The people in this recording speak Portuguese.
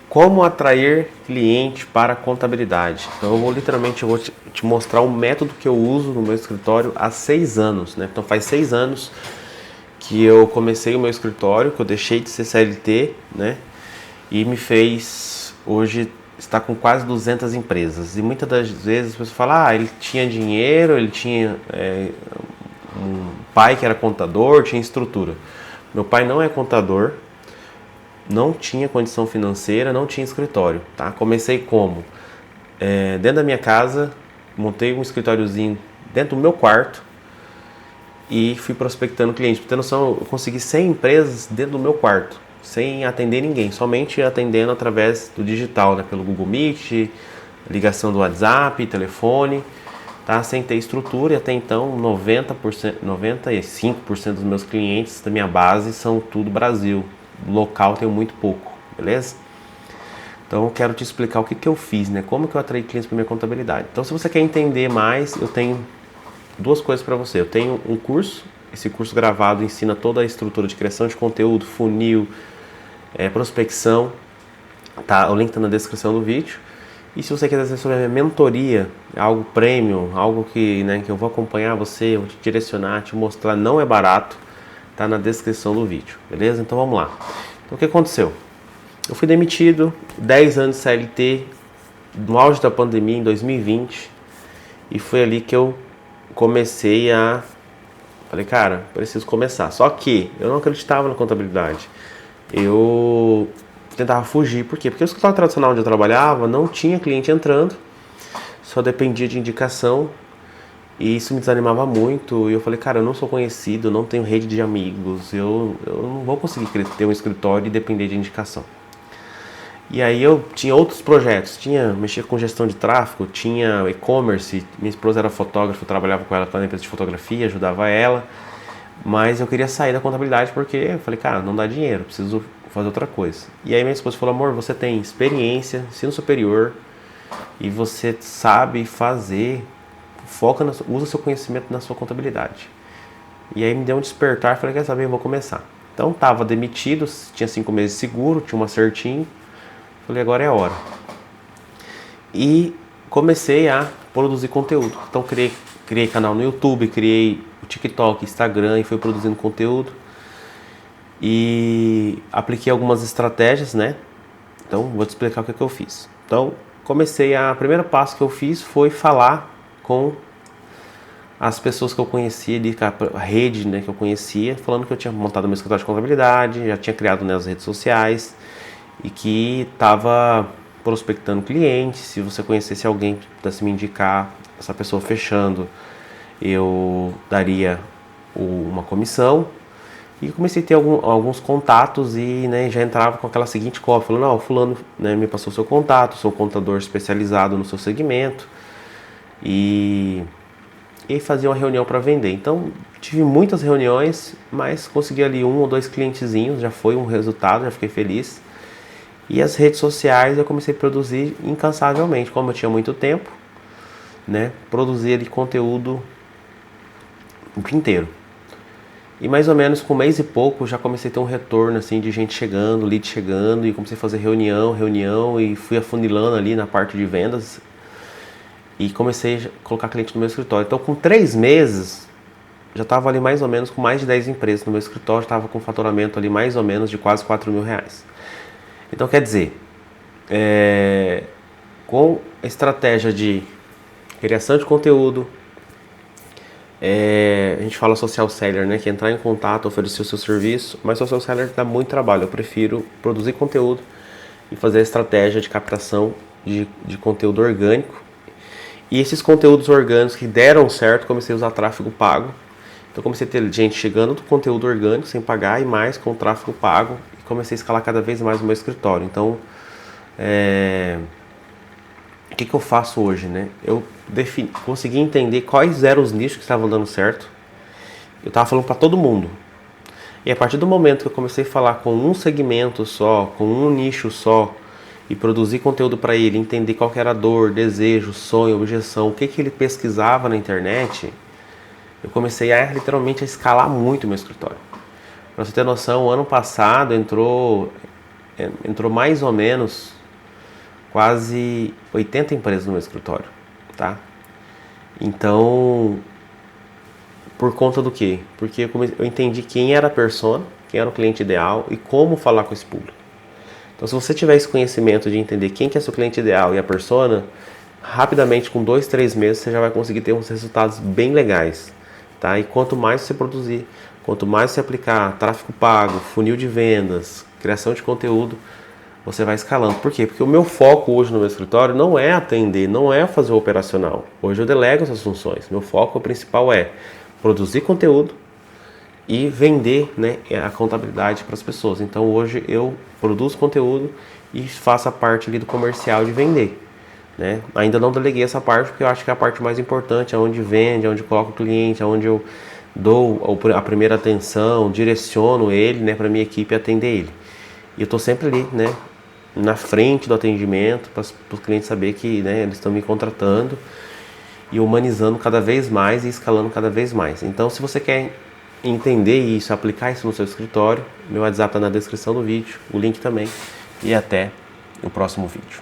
Como atrair cliente para a contabilidade? Então eu vou te mostrar o método que eu uso no meu escritório há 6 anos, né? Então faz 6 anos que eu comecei o meu escritório, que eu deixei de ser CLT, né? E me fez hoje estar com quase 200 empresas. E muitas das vezes as pessoas falam, ele tinha dinheiro, ele tinha um pai que era contador, tinha estrutura. Meu pai não é contador, não tinha condição financeira, não tinha escritório, tá? Comecei como? Dentro da minha casa, montei um escritóriozinho dentro do meu quarto e fui prospectando clientes. Pra ter noção, eu consegui 100 empresas dentro do meu quarto, sem atender ninguém, somente atendendo através do digital, né? Pelo Google Meet, ligação do WhatsApp, telefone, tá? Sem ter estrutura. E até então 95% dos meus clientes da minha base são tudo Brasil. Local tenho muito pouco, beleza? Então eu quero te explicar o que eu fiz, né? Como que eu atraí clientes para minha contabilidade. Então se você quer entender mais, eu tenho duas coisas para você. Eu tenho um curso, esse curso gravado ensina toda a estrutura de criação de conteúdo, funil, prospecção, tá? O link está na descrição do vídeo. E se você quiser saber sobre a minha mentoria, algo premium, algo que, né, que eu vou acompanhar você, eu vou te direcionar, te mostrar, não é barato, tá na descrição do vídeo, beleza? Então vamos lá. Então o que aconteceu? Eu fui demitido, 10 anos de CLT, no auge da pandemia em 2020, e foi ali que eu comecei a... Falei, cara, preciso começar. Só que eu não acreditava na contabilidade. Eu tentava fugir. Por quê? Porque o escritório tradicional onde eu trabalhava não tinha cliente entrando, só dependia de indicação. E isso me desanimava muito. E eu falei, cara, eu não sou conhecido, eu não tenho rede de amigos, eu não vou conseguir ter um escritório e depender de indicação. E aí eu tinha outros projetos, mexia com gestão de tráfego, tinha e-commerce, minha esposa era fotógrafa, eu trabalhava com ela na empresa de fotografia, ajudava ela, mas eu queria sair da contabilidade porque eu falei, cara, não dá dinheiro, preciso fazer outra coisa. E aí minha esposa falou, amor, você tem experiência, ensino superior, e você sabe fazer, usa seu conhecimento na sua contabilidade. E aí me deu um despertar, falei, quer saber, eu vou começar. Então estava demitido, tinha 5 meses de seguro, tinha uma certinho. Falei, agora é a hora. E comecei a produzir conteúdo. Então criei canal no YouTube, criei o TikTok, Instagram e fui produzindo conteúdo. E apliquei algumas estratégias, né? Então vou te explicar o que eu fiz. Então o primeiro passo que eu fiz foi falar com as pessoas que eu conhecia, a rede, né, que eu conhecia, falando que eu tinha montado meu escritório de contabilidade, já tinha criado, né, as redes sociais, e que estava prospectando clientes. Se você conhecesse alguém que pudesse me indicar, essa pessoa fechando, eu daria uma comissão. E comecei a ter alguns contatos e, né, já entrava com aquela seguinte cópia, falando, não, fulano, né, me passou o seu contato, sou contador especializado no seu segmento, e fazia uma reunião para vender. Então tive muitas reuniões, mas consegui ali 1 ou 2 clientezinhos, já foi um resultado, já fiquei feliz. E as redes sociais eu comecei a produzir incansavelmente, como eu tinha muito tempo, né? Produzir ali conteúdo o dia inteiro. E mais ou menos com 1 mês e pouco já comecei a ter um retorno assim de gente chegando, lead chegando, e comecei a fazer reunião e fui afunilando ali na parte de vendas e comecei a colocar cliente no meu escritório. Então com 3 meses já estava ali mais ou menos com mais de 10 empresas no meu escritório, estava com faturamento ali mais ou menos de quase R$ 4.000. Então quer dizer, com a estratégia de criação de conteúdo, a gente fala social seller, né, que é entrar em contato, oferecer o seu serviço, mas social seller dá muito trabalho. Eu prefiro produzir conteúdo e fazer a estratégia de captação de conteúdo orgânico. E esses conteúdos orgânicos que deram certo, comecei a usar tráfego pago. Então comecei a ter gente chegando do conteúdo orgânico sem pagar e mais com tráfego pago. Comecei a escalar cada vez mais o meu escritório. Então, o que eu faço hoje, né? Eu consegui entender quais eram os nichos que estavam dando certo. Eu estava falando para todo mundo. E a partir do momento que eu comecei a falar com um segmento só, com um nicho só, e produzir conteúdo para ele, entender qual que era a dor, desejo, sonho, objeção, o que ele pesquisava na internet, eu comecei literalmente a escalar muito o meu escritório. Pra você ter noção, o ano passado entrou entrou mais ou menos quase 80 empresas no meu escritório, tá? Então, por conta do quê? Porque eu entendi quem era a persona, quem era o cliente ideal e como falar com esse público. Então, se você tiver esse conhecimento de entender quem que é seu cliente ideal e a persona, rapidamente, com 2, 3 meses, você já vai conseguir ter uns resultados bem legais, tá? E quanto mais você produzir, quanto mais você aplicar tráfego pago, funil de vendas, criação de conteúdo, você vai escalando. Por quê? Porque o meu foco hoje no meu escritório não é atender, não é fazer o operacional. Hoje eu delego essas funções. Meu foco principal é produzir conteúdo e vender, né, a contabilidade para as pessoas. Então hoje eu produzo conteúdo e faço a parte ali do comercial de vender, né? Ainda não deleguei essa parte porque eu acho que é a parte mais importante, é onde vende, é onde coloca o cliente, é onde eu dou a primeira atenção, direciono ele, né, para minha equipe atender ele. E eu estou sempre ali, né, na frente do atendimento para os clientes saber que, né, eles estão me contratando e humanizando cada vez mais e escalando cada vez mais. Então, se você quer entender isso, aplicar isso no seu escritório, meu WhatsApp está na descrição do vídeo, o link também, e até o próximo vídeo.